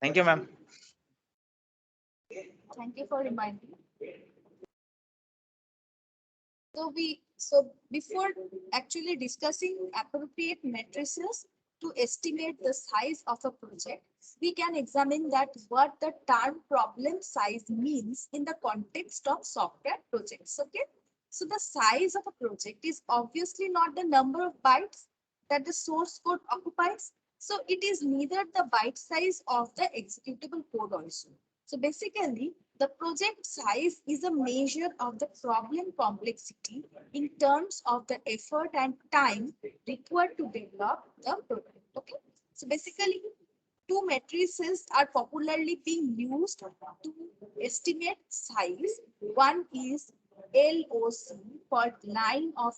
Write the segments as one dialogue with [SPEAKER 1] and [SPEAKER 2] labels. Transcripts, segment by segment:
[SPEAKER 1] Thank you, ma'am.
[SPEAKER 2] Thank you for reminding. So before actually discussing appropriate matrices to estimate the size of a project, we can examine that what the term problem size means in the context of software projects. Okay. So the size of a project is obviously not the number of bytes that the source code occupies. So it is neither the byte size of the executable code also. So basically, the project size is a measure of the problem complexity in terms of the effort and time required to develop the product. Okay. So basically, two matrices are popularly being used to estimate size. One is LOC for line of,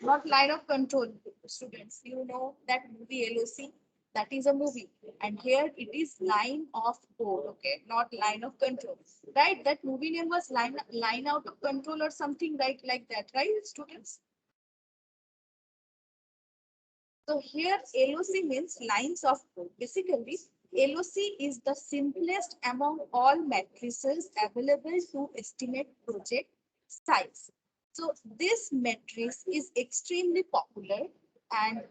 [SPEAKER 2] not line of control. Students, you know that movie LOC, that is a movie, and here it is line of code. Okay, not line of control, right? That movie name was line out of control or something like that, right, students? So here LOC means lines of code. Basically, LOC is the simplest among all matrices available to estimate project size. So this matrix is extremely popular, and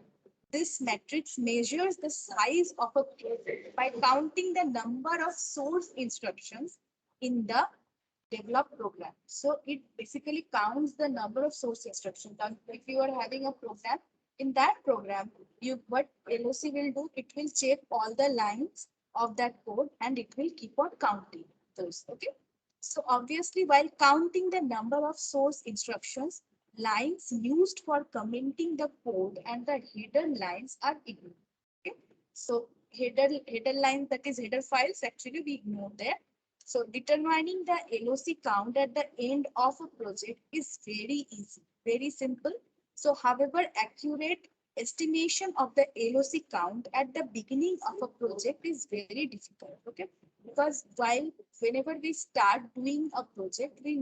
[SPEAKER 2] this matrix measures the size of a project by counting the number of source instructions in the developed program. So it basically counts the number of source instructions. Now, if you are having a program, in that program, you what LOC will do, it will check all the lines of that code and it will keep on counting those. Okay. So obviously, while counting the number of source instructions, lines used for commenting the code and the header lines are ignored. Okay. So header lines, that is header files, actually we ignore that. So determining the LOC count at the end of a project is very easy, very simple. So however, accurate estimation of the LOC count at the beginning of a project is very difficult. Okay, because whenever we start doing a project, we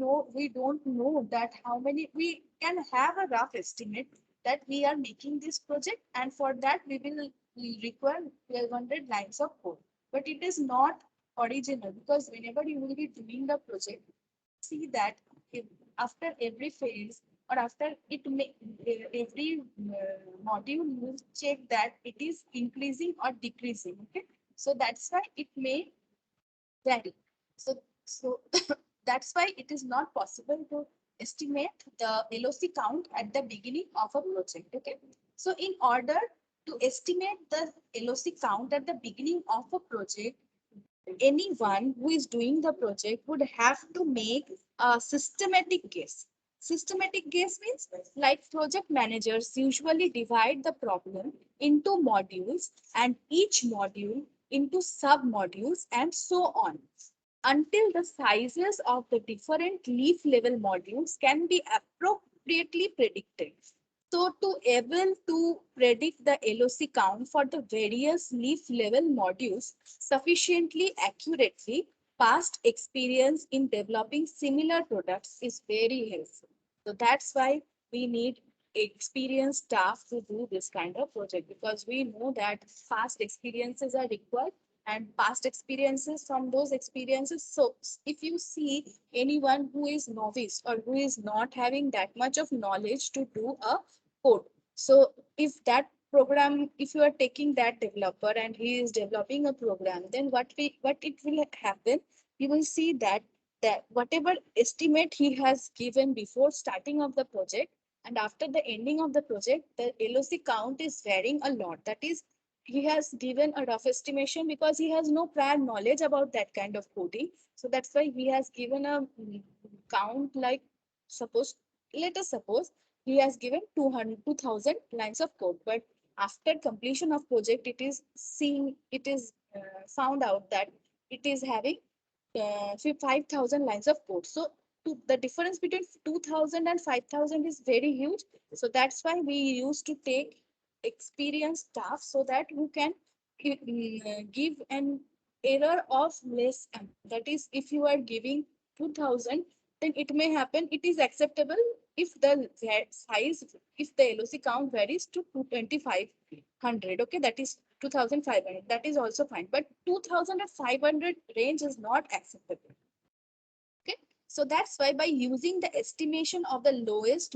[SPEAKER 2] don't know that how many, we can have a rough estimate that we are making this project, and for that we will require 1200 lines of code. But it is not original, because whenever you will be doing the project, see that if after every phase or after it may every module you check that it is increasing or decreasing. Okay, so that's why it may vary. So that's why it is not possible to estimate the LOC count at the beginning of a project. Okay, so in order to estimate the LOC count at the beginning of a project, anyone who is doing the project would have to make a systematic guess. Systematic guess means, like, project managers usually divide the problem into modules and each module into sub modules and so on until the sizes of the different leaf level modules can be appropriately predicted. So to able to predict the LOC count for the various leaf level modules sufficiently accurately, past experience in developing similar products is very helpful. So that's why we need experienced staff to do this kind of project, because we know that past experiences are required, and past experiences, from those experiences. So if you see anyone who is novice or who is not having that much of knowledge to do a code, so if that program, if you are taking that developer and he is developing a program, then what it will happen, you will see that whatever estimate he has given before starting of the project and after the ending of the project, the LOC count is varying a lot. That is, he has given a rough estimation because he has no prior knowledge about that kind of coding. So that's why he has given a count, like, suppose, let us suppose he has given 200 2000 lines of code, but after completion of project, it is found out that it is having 5000 lines of code. So the difference between 2000 and 5000 is very huge. So that's why we used to take experienced staff, so that who can give an error of less that is, if you are giving 2000, then it may happen, it is acceptable if the size, if the LOC count varies to 2500. Okay, that is 2500, that is also fine, but 2500 range is not acceptable. Okay, so that's why by using the estimation of the lowest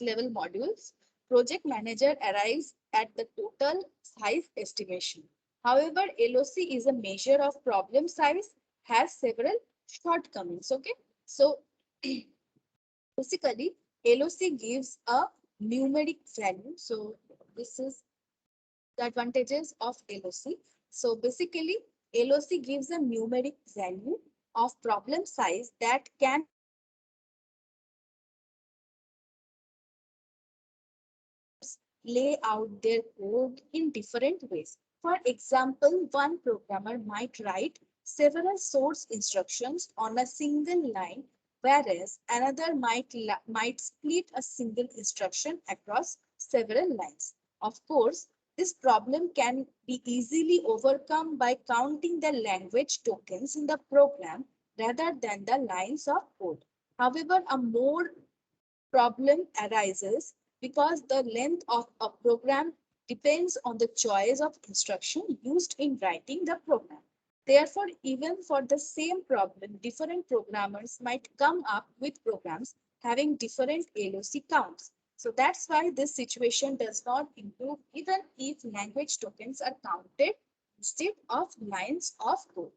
[SPEAKER 2] level modules, project manager arrives at the total size estimation. However, LOC is a measure of problem size, has several shortcomings. Okay, so basically LOC gives a numeric value. So this is the advantages of LOC. So basically, LOC gives a numeric value of problem size that can lay out their code in different ways. For example, one programmer might write several source instructions on a single line, whereas another might split a single instruction across several lines. Of course, this problem can be easily overcome by counting the language tokens in the program rather than the lines of code. However, a more problem arises because the length of a program depends on the choice of instruction used in writing the program. Therefore, even for the same problem, different programmers might come up with programs having different LOC counts. So that's why this situation does not improve even if language tokens are counted instead of lines of code.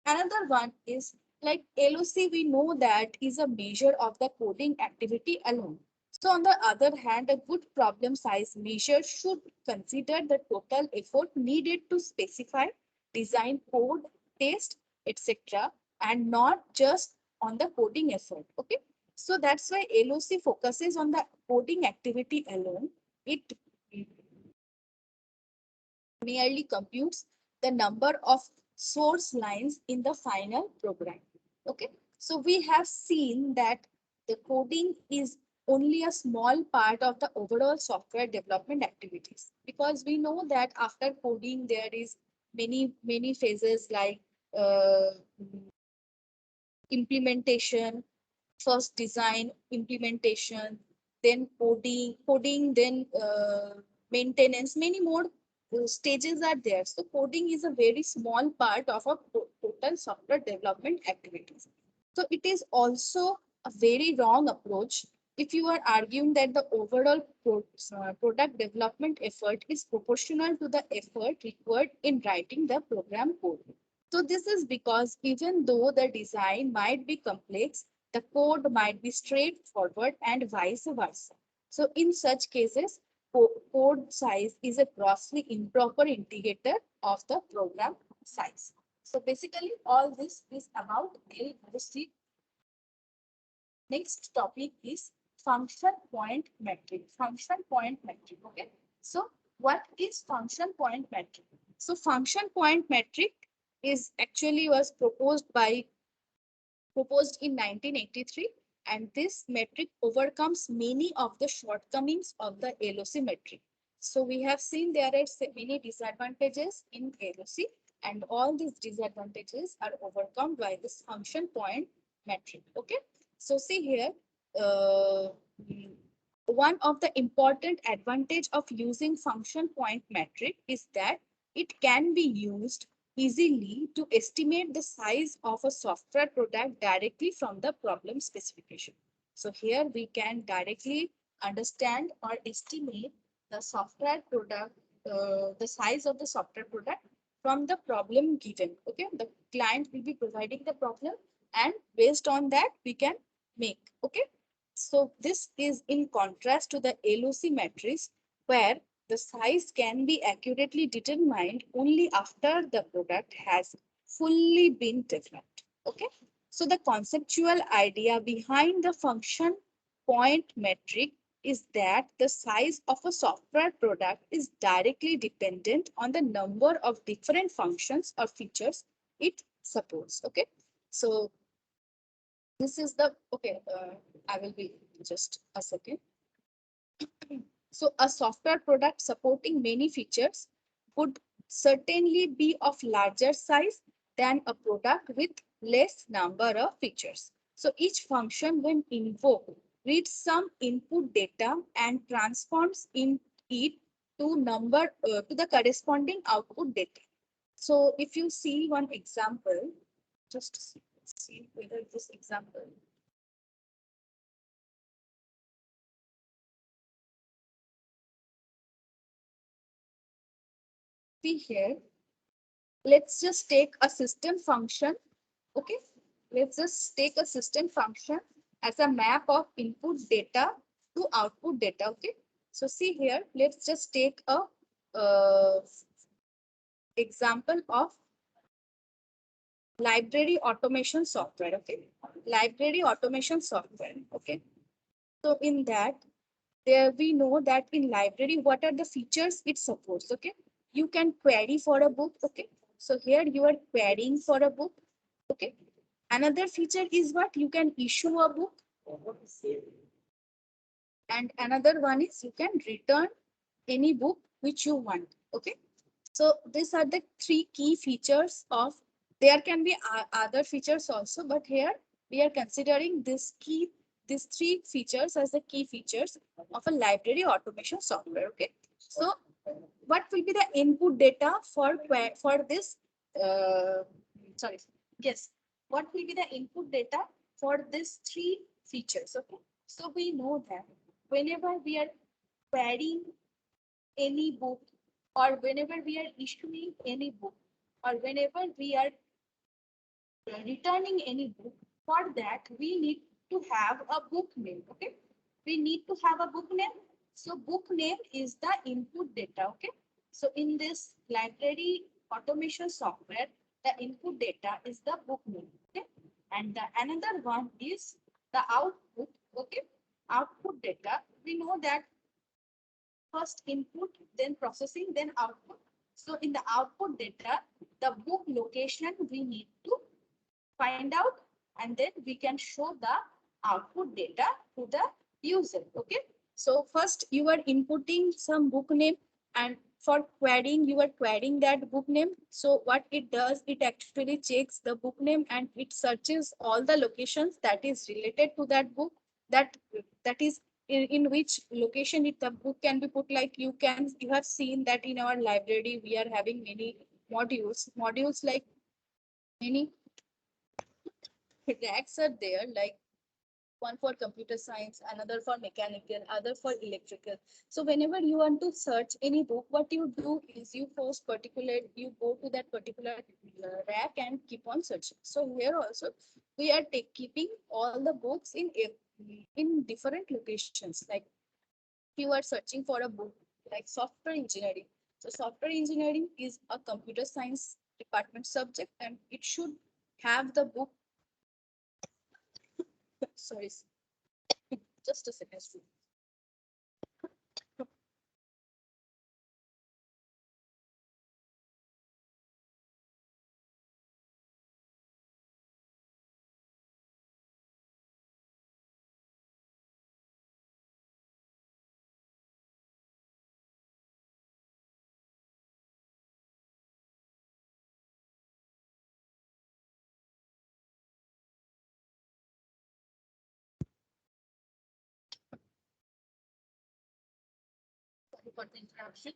[SPEAKER 2] Another one is like LOC, we know that is a measure of the coding activity alone. So on the other hand, a good problem size measure should consider the total effort needed to specify, design code, test, etc. and not just on the coding effort. Okay. So that's why LOC focuses on the coding activity alone. It merely computes the number of source lines in the final program. Okay, so we have seen that the coding is only a small part of the overall software development activities, because we know that after coding there is many phases like uh, implementation, first design, implementation, then coding, then maintenance, many more stages are there. So coding is a very small part of a total software development activities. So it is also a very wrong approach if you are arguing that the overall product development effort is proportional to the effort required in writing the program code. So this is because even though the design might be complex, the code might be straightforward and vice versa. So in such cases, code size is a grossly improper indicator of the program size. So basically all this is about LOC. Next topic is function point metric. Function point metric. Okay. So what is function point metric? So function point metric is actually was proposed in 1983, and this metric overcomes many of the shortcomings of the LOC metric. So we have seen there are many disadvantages in LOC, and all these disadvantages are overcome by this function point metric. Okay, so see here, uh, one of the important advantage of using function point metric is that it can be used easily to estimate the size of a software product directly from the problem specification. So here we can directly understand or estimate the software product, the size of the software product from the problem given. Okay, the client will be providing the problem, and based on that we can make. Okay, so this is in contrast to the LOC matrix, where the size can be accurately determined only after the product has fully been developed. Okay, so the conceptual idea behind the function point metric is that the size of a software product is directly dependent on the number of different functions or features it supports. Okay, so this is the okay. I will be just a second. So a software product supporting many features would certainly be of larger size than a product with less number of features. So each function when invoked reads some input data and transforms in it to the corresponding output data. So if you see one example, just see whether this example. See here, let's just take a system function. Okay, let's just take a system function as a map of input data to output data. Okay, so see here, let's just take a uh, example of library automation software. Okay, library automation software. Okay, so in that, there we know that in library, what are the features it supports? Okay, you can query for a book. Okay, so here you are querying for a book. Okay, another feature is what you can issue a book, and another one is you can return any book which you want. Okay, so these are the three key features of. There can be other features also, but here we are considering these three features as the key features of a library automation software. Okay, so what will be the input data for this? Sorry, yes. What will be the input data for these three features? Okay, so we know that whenever we are querying any book, or whenever we are issuing any book, or whenever we are returning any book, for that we need to have a book name. Okay, we need to have a book name. So book name is the input data. Okay, so in this library automation software, the input data is the book name. Okay, and the another one is the output. Okay, output data, we know that first input, then processing, then output. So in the output data, the book location we need to find out, and then we can show the output data to the user. Okay, so first you are inputting some book name, and for querying you are querying that book name. So what it does, it actually checks the book name and it searches all the locations that is related to that book, that that is in which location it the book can be put. Like you have seen that in our library we are having many modules like many racks are there, like one for computer science, another for mechanical, other for electrical. So whenever you want to search any book, what you do is you go to that particular rack and keep on searching. So here also we are keeping all the books in different locations. Like you are searching for a book like software engineering. So software engineering is a computer science department subject, and it should have the book. Sorry, just a second. Sorry for the interruption.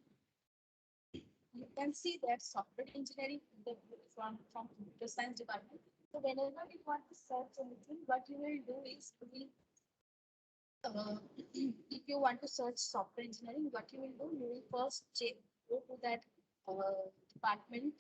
[SPEAKER 2] You can see that software engineering from computer science department. So whenever you want to search anything, what you will do is if you want to search software engineering, what you will do, you will first go to that department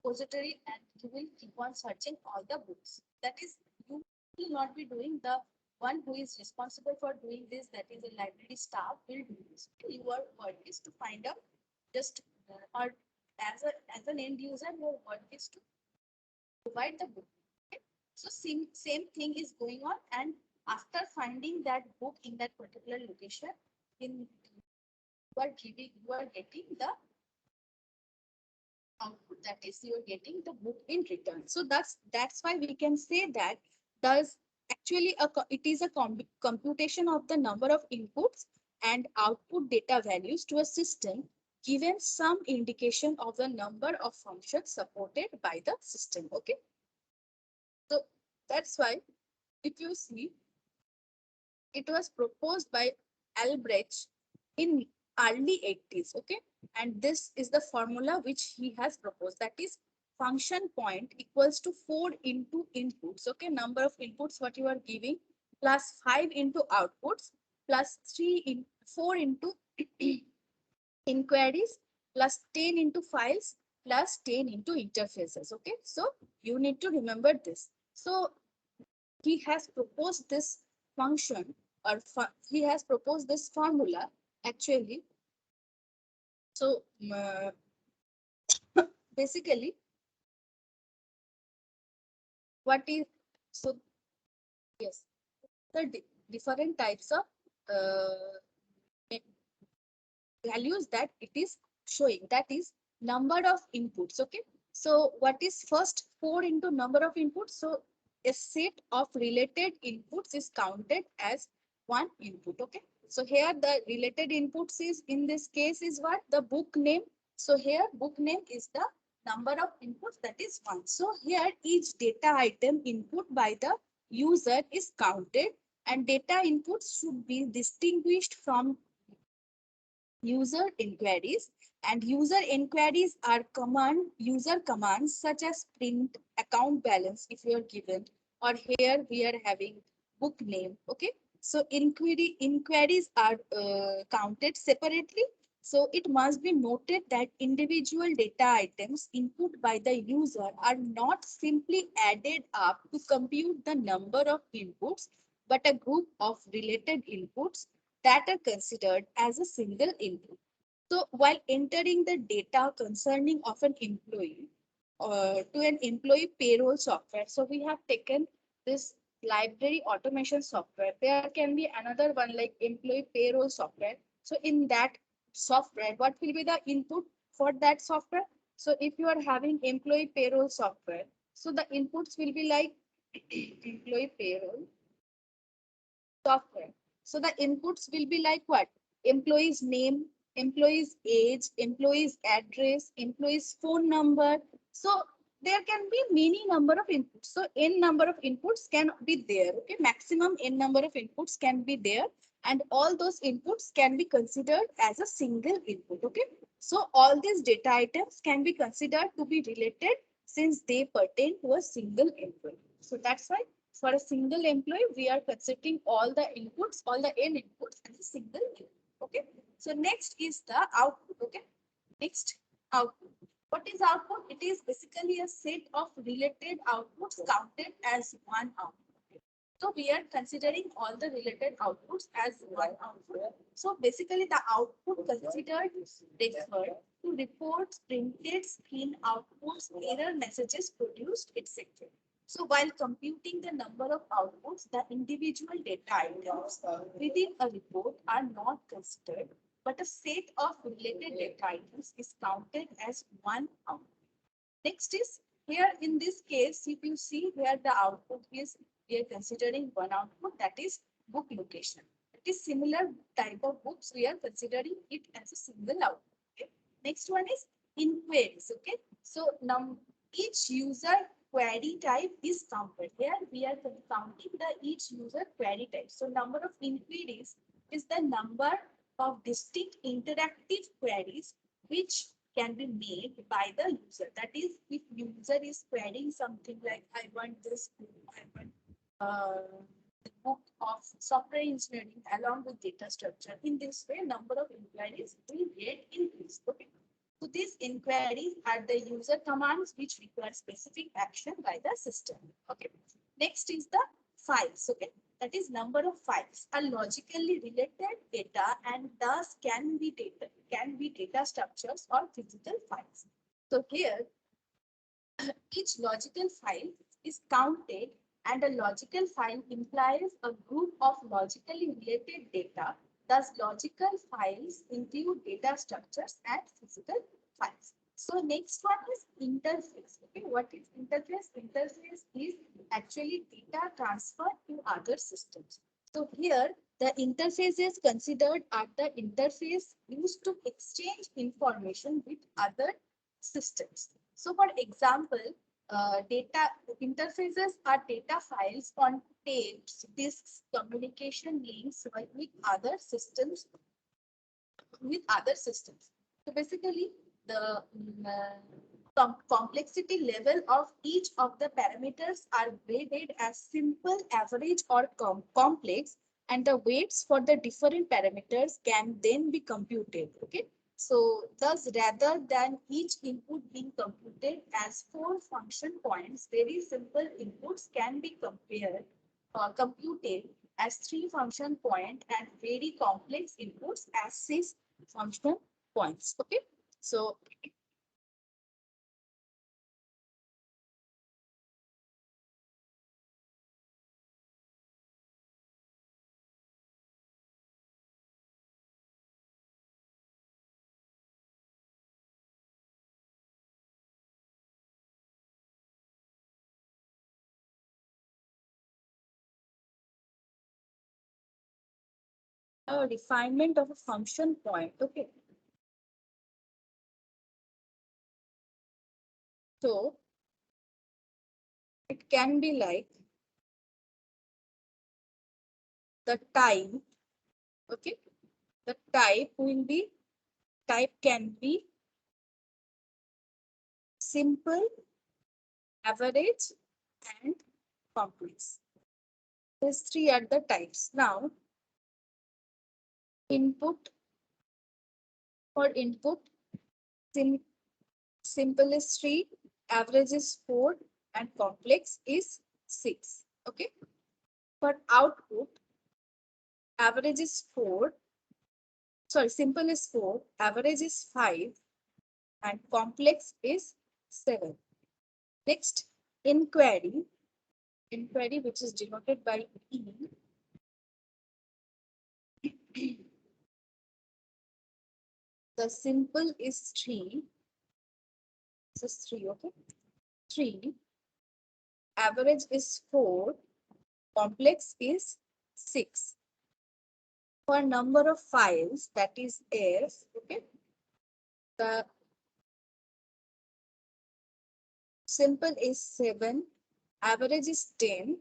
[SPEAKER 2] repository, and you will keep on searching all the books. That is, you will not be doing, the one who is responsible for doing this, that is a library staff, will do this. Your work is to find out just or as an end user, your work is to provide the book. Okay? So same thing is going on, and after finding that book in that particular location, in you are getting the output, that is you're getting the book in return. So that's why we can say that does actually it is a computation of the number of inputs and output data values to a system, given some indication of the number of functions supported by the system. Okay, so that's why if you see, it was proposed by Albrecht in early 80s. Okay, and this is the formula which he has proposed, that is function point equals to 4 into inputs. Okay, number of inputs what you are giving plus 5 into outputs plus 4 into inquiries plus 10 into files plus 10 into interfaces. Okay, so you need to remember this. So he has proposed this function, or he has proposed this formula actually. So basically what is, so yes, the different types of values that it is showing, that is number of inputs. Okay, so what is first 4 into number of inputs? So a set of related inputs is counted as one input. Okay, so here the related inputs is, in this case, is what? The book name. So here book name is the number of inputs, that is 1. So here each data item input by the user is counted, and data inputs should be distinguished from user inquiries, and user inquiries are user commands such as print account balance if you are given, or here we are having book name. Okay, so inquiries are counted separately. So it must be noted that individual data items input by the user are not simply added up to compute the number of inputs, but a group of related inputs that are considered as a single input. So while entering the data concerning of an employee to an employee payroll software, so we have taken this library automation software. There can be another one like employee payroll software. So in that software, what will be the input for that software? So if you are having employee payroll software, so the inputs will be like employee payroll software. So the inputs will be like what? Employee's name, employee's age, employee's address, employee's phone number. So there can be many number of inputs. So n number of inputs can be there. Okay, maximum n number of inputs can be there, and all those inputs can be considered as a single input. Okay, so all these data items can be considered to be related since they pertain to a single input. So that's why for a single employee, we are considering all the inputs, all the n inputs as a single input. Okay. So next is the output. Okay. Next, output. What is output? It is basically a set of related outputs counted as one output. So we are considering all the related outputs as one output. So basically the output considered refer to reports, printed, screen outputs, error messages produced, etc. So while computing the number of outputs, the individual data items within a report are not considered, but a set of related data items is counted as one output. Next is, here in this case, if you see where the output is, we are considering one output, that is book location. It is similar type of books, we are considering it as a single output. Okay. Next one is inquiries. Okay, so each user query type is counted. Here we are counting the each user query type. So number of inquiries is the number of distinct interactive queries which can be made by the user. That is, if user is querying something like, I want this book, I want the book of software engineering along with data structure. In this way, number of inquiries will get increased. Okay. So these inquiries are the user commands which require specific action by the system. Okay. Next is the files. Okay. That is number of files are logically related data and thus can be data structures or physical files. So here each logical file is counted, and a logical file implies a group of logically related data. Thus, logical files include data structures and physical files. So next one is interface. Okay, what is interface? Interface is actually data transfer to other systems. So here the interfaces considered are the interface used to exchange information with other systems. So for example, data interfaces are data files on tapes, disks, communication links with other systems with other systems. So basically, the complexity level of each of the parameters are graded as simple, average, or complex, and the weights for the different parameters can then be computed. Okay. So thus, rather than each input being computed as 4 function points, very simple inputs can be computed as 3 function point and very complex inputs as 6 function points. Okay. So a refinement of a function point. Okay. So it can be like the type. Okay. The type can be simple, average, and complex. These three are the types. Now, input for input, sim simple is 3, average is 4, and complex is 6. Okay. For output, average is 4, sorry, simple is 4, average is 5, and complex is 7. Next, inquiry, which is denoted by E. The simple is 3. This is 3, okay? 3. Average is 4. Complex is 6. For number of files, that is F, okay? The simple is 7. Average is 10.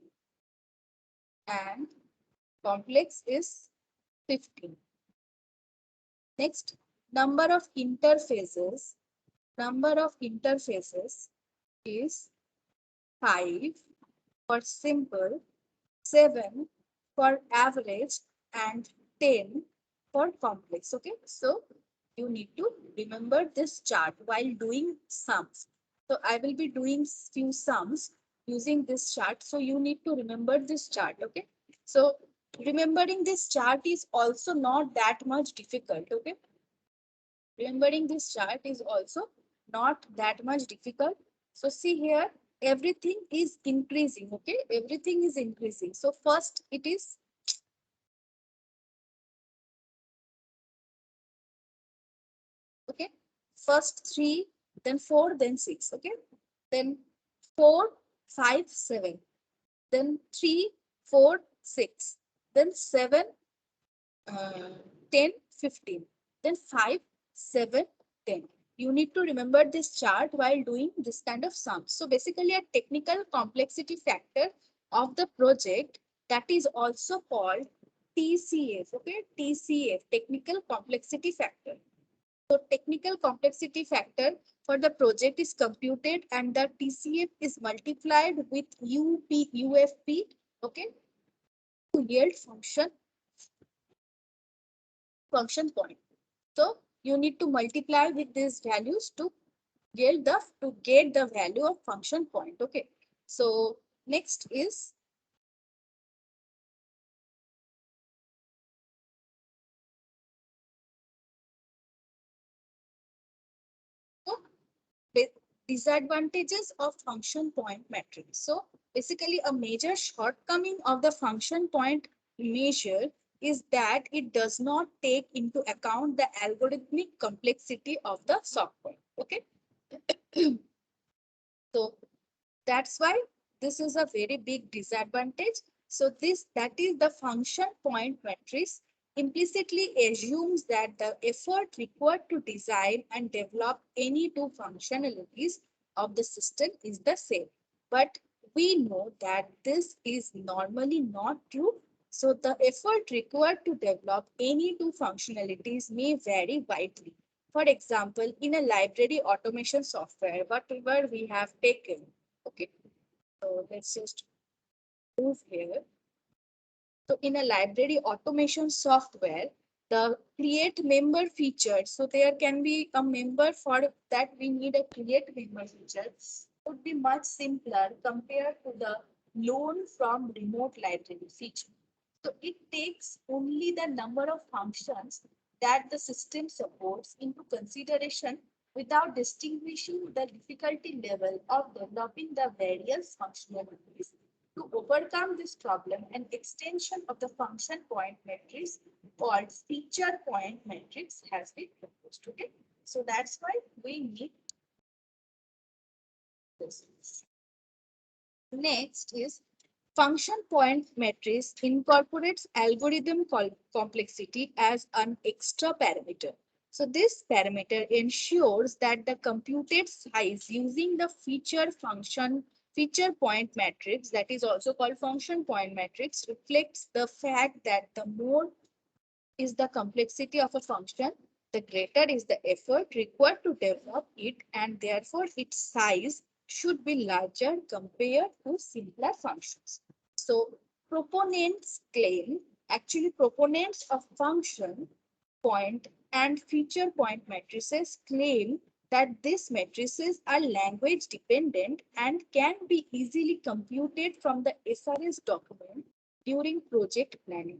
[SPEAKER 2] And complex is 15. Next, number of interfaces. Number of interfaces is 5 for simple, 7 for average, and 10 for complex. Okay, so you need to remember this chart while doing sums. So I will be doing few sums using this chart. So you need to remember this chart. Okay, so remembering this chart is also not that much difficult. Okay, remembering this chart is also not that much difficult. So see here, everything is increasing. Okay, everything is increasing. So first it is, okay, first 3, then 4, then 6. Okay, then 4, 5, 7, then 3, 4, 6, then 7, 10, 15, then 5, 7, 10. You need to remember this chart while doing this kind of sums. So basically a technical complexity factor of the project, that is also called TCF. Okay, TCF, technical complexity factor. So technical complexity factor for the project is computed and the TCF is multiplied with UFP, okay, to yield function point. So you need to multiply with these values to get the value of function point. Okay. So next is the disadvantages of function point matrix. So basically a major shortcoming of the function point measure is that it does not take into account the algorithmic complexity of the software. Okay. So that's why this is a very big disadvantage. So that is the function point matrix implicitly assumes that the effort required to design and develop any two functionalities of the system is the same. But we know that this is normally not true. So the effort required to develop any two functionalities may vary widely. For example, in a library automation software, whatever we have taken. Okay, so let's just move here. So in a library automation software, the create member feature, so there can be a member for that we need a create member feature, would be much simpler compared to the loan from remote library feature. So it takes only the number of functions that the system supports into consideration without distinguishing the difficulty level of developing the various functionalities. To overcome this problem, an extension of the function point matrix called feature point matrix has been proposed. Okay, so that's why we need this. Next is function point matrix incorporates algorithm complexity as an extra parameter. So this parameter ensures that the computed size using the feature point matrix, that is also called function point matrix, reflects the fact that the more is the complexity of a function, the greater is the effort required to develop it, and therefore its size should be larger compared to simpler functions. So proponents claim, actually proponents of function point and feature point matrices claim that these matrices are language dependent and can be easily computed from the SRS document during project planning.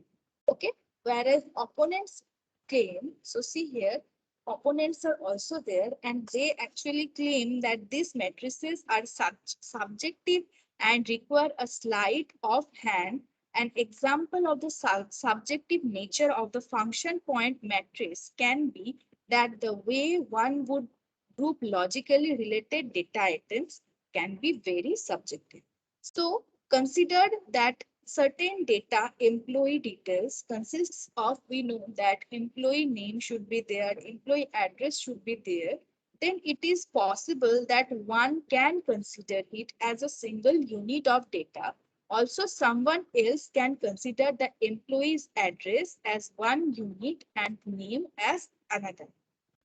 [SPEAKER 2] Okay, whereas opponents claim, so see here, opponents are also there and they actually claim that these matrices are subjective and require a sleight of hand. An example of the subjective nature of the function point matrix can be that the way one would group logically related data items can be very subjective. So considered that certain data employee details consists of, we know that employee name should be there, employee address should be there, then it is possible that one can consider it as a single unit of data. Also, someone else can consider the employee's address as one unit and name as another.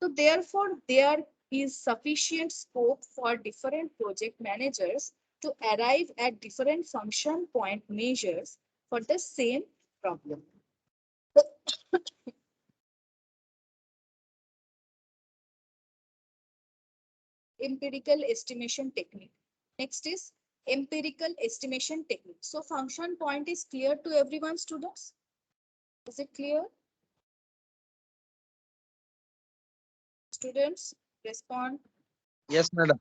[SPEAKER 2] So therefore, there is sufficient scope for different project managers to arrive at different function point measures for the same problem. Empirical estimation technique. Next is empirical estimation technique. So function point is clear to everyone, students? Is it clear? Students, respond.
[SPEAKER 1] Yes, madam.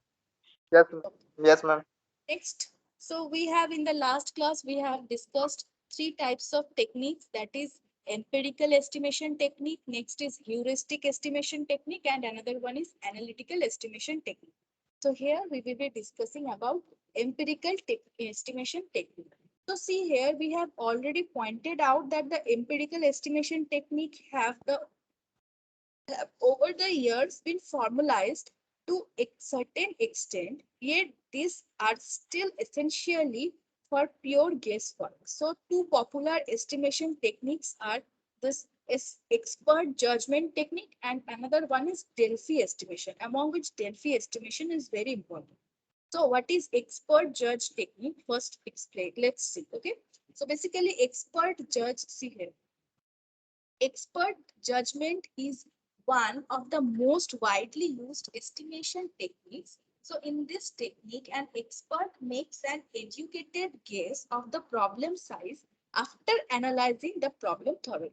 [SPEAKER 3] Yes, yes, ma'am.
[SPEAKER 2] Next, so we have in the last class, we have discussed three types of techniques, that is empirical estimation technique, next is heuristic estimation technique, and another one is analytical estimation technique. So here we will be discussing about empirical estimation technique. So see here, we have already pointed out that the empirical estimation technique have over the years been formalized to a certain extent, yet these are still essentially for pure guesswork. So, two popular estimation techniques are this is expert judgment technique and another one is Delphi estimation, among which Delphi estimation is very important. So, what is expert judge technique? First explain. Let's see. Okay. So, basically, expert judge, see here. Expert judgment is one of the most widely used estimation techniques. So in this technique, an expert makes an educated guess of the problem size after analyzing the problem thoroughly.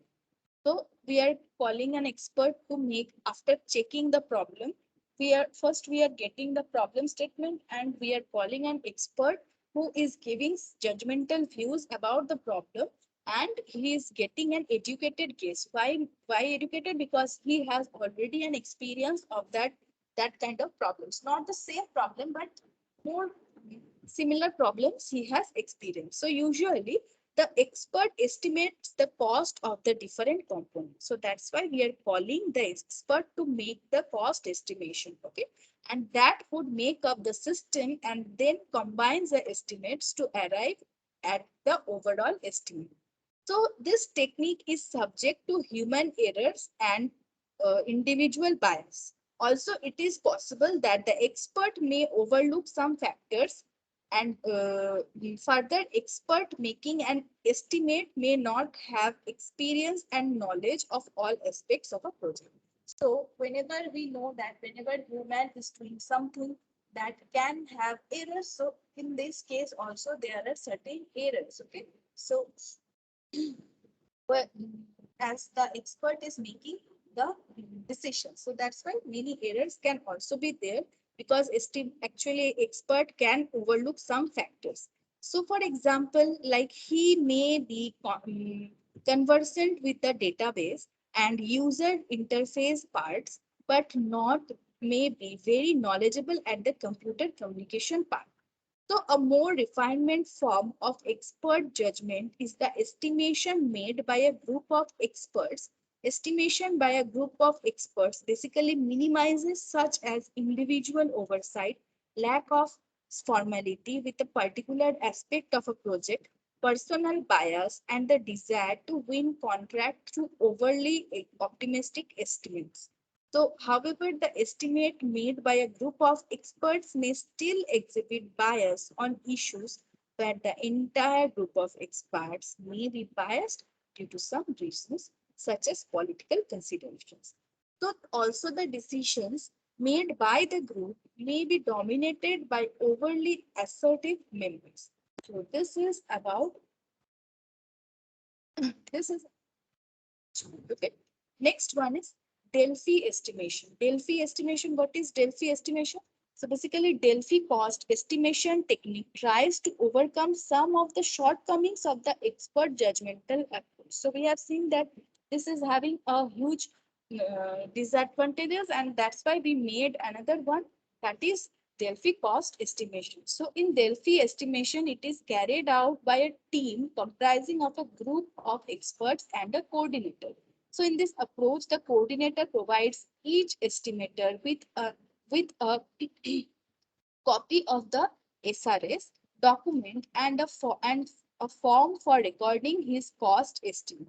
[SPEAKER 2] So we are calling an expert to make, after checking the problem, we are getting the problem statement and we are calling an expert who is giving judgmental views about the problem, and he is getting an educated guess. Why educated? Because he has already an experience of that kind of problems. Not the same problem, but more similar problems he has experienced. So usually the expert estimates the cost of the different components. So that's why we are calling the expert to make the cost estimation. Okay. And that would make up the system and then combines the estimates to arrive at the overall estimate. So this technique is subject to human errors and individual bias. Also, it is possible that the expert may overlook some factors, and further expert making an estimate may not have experience and knowledge of all aspects of a project. So whenever we know that whenever human is doing something that can have errors, so in this case also there are certain errors. Okay, so but as the expert is making the decision, so that's why many errors can also be there, because actually expert can overlook some factors. So for example, like he may be conversant with the database and user interface parts, but not may be very knowledgeable at the computer communication part. So, a more refinement form of expert judgment is the estimation made by a group of experts. Estimation by a group of experts basically minimizes such as individual oversight, lack of formality with a particular aspect of a project, personal bias, and the desire to win contract through overly optimistic estimates. So, however, the estimate made by a group of experts may still exhibit bias on issues where the entire group of experts may be biased due to some reasons, such as political considerations. So, also the decisions made by the group may be dominated by overly assertive members. So, this is okay. Next one is Delphi estimation. Delphi estimation. What is Delphi estimation? So basically, Delphi cost estimation technique tries to overcome some of the shortcomings of the expert judgmental approach. So we have seen that this is having a huge disadvantages, and that's why we made another one, that is Delphi cost estimation. So in Delphi estimation, it is carried out by a team comprising of a group of experts and a coordinator. So in this approach, the coordinator provides each estimator with a copy of the SRS document and a form for recording his cost estimate.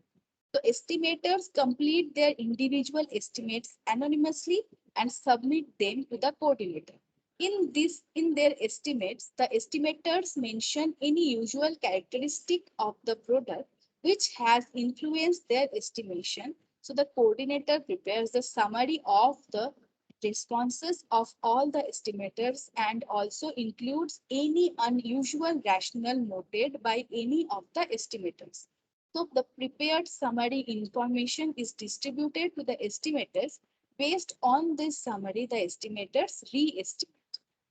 [SPEAKER 2] So estimators complete their individual estimates anonymously and submit them to the coordinator. In their estimates, the estimators mention any usual characteristic of the product which has influenced their estimation. So the coordinator prepares the summary of the responses of all the estimators and also includes any unusual rationale noted by any of the estimators. So the prepared summary information is distributed to the estimators. Based on this summary, the estimators re-estimate.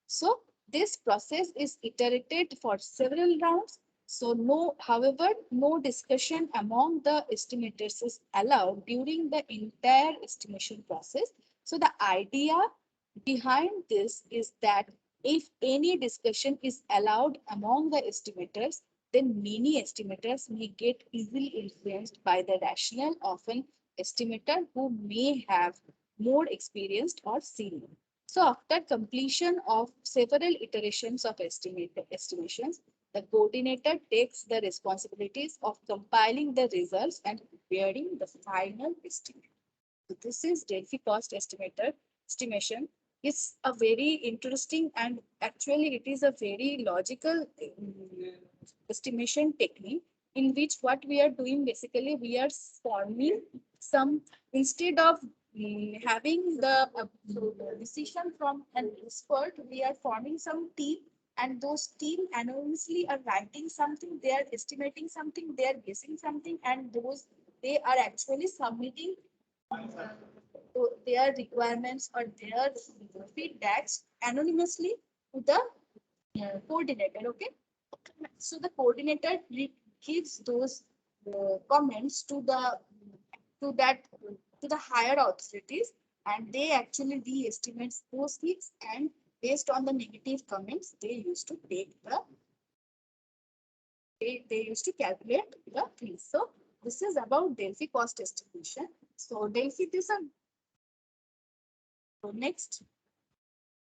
[SPEAKER 2] So this process is iterated for several rounds. So however, no discussion among the estimators is allowed during the entire estimation process. So the idea behind this is that if any discussion is allowed among the estimators, then many estimators may get easily influenced by the rationale of an estimator who may have more experienced or senior. So after completion of several iterations of estimations, the coordinator takes the responsibilities of compiling the results and preparing the final estimate. So this is Delphi cost estimator estimation. It's a very interesting, and actually it is a very logical estimation technique, in which what we are doing basically, we are forming some, instead of having the decision from an expert, we are forming some team, and those team anonymously are writing something, they are estimating something, they are guessing something, and those they are actually submitting their requirements or their feedbacks anonymously to the coordinator. Okay, so the coordinator gives those comments to the to that to the higher authorities, and they actually de-estimate those things, and based on the negative comments, they used to take the they used to calculate the fees. So this is about Delphi cost estimation. So Delphi, this is so next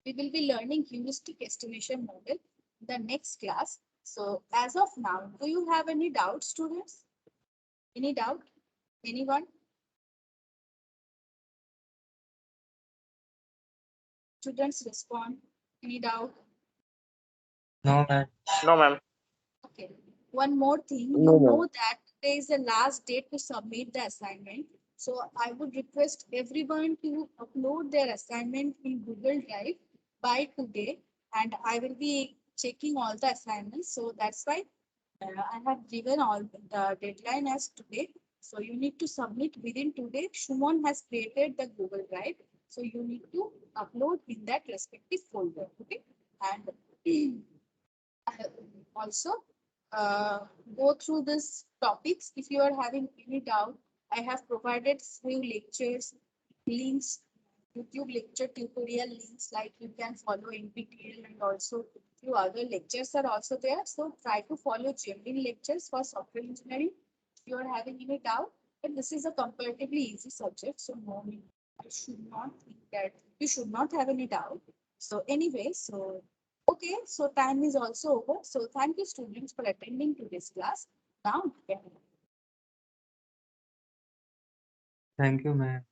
[SPEAKER 2] we will be learning heuristic estimation model in the next class. So as of now, do you have any doubts, students? Any doubt? Anyone? Students respond. Any doubt?
[SPEAKER 1] No, ma'am.
[SPEAKER 3] No, ma'am.
[SPEAKER 2] Okay. One more thing,
[SPEAKER 1] No,
[SPEAKER 2] you
[SPEAKER 1] ma'am.
[SPEAKER 2] know that today is the last date to submit the assignment. So I would request everyone to upload their assignment in Google Drive by today, and I will be checking all the assignments. So that's why I have given all the deadline as today. So you need to submit within today. Shumon has created the Google Drive. So you need to upload in that respective folder. Okay. And also go through this topics. If you are having any doubt, I have provided few lectures, links, YouTube lecture tutorial links, like you can follow NPTEL, and also few other lectures are also there. So try to follow genuine lectures for software engineering. If you are having any doubt, but this is a comparatively easy subject, so no need. I should not think that you should not have any doubt. So anyway, so okay, so time is also over. So thank you students for attending to this class. Now you can
[SPEAKER 1] Thank you, ma'am.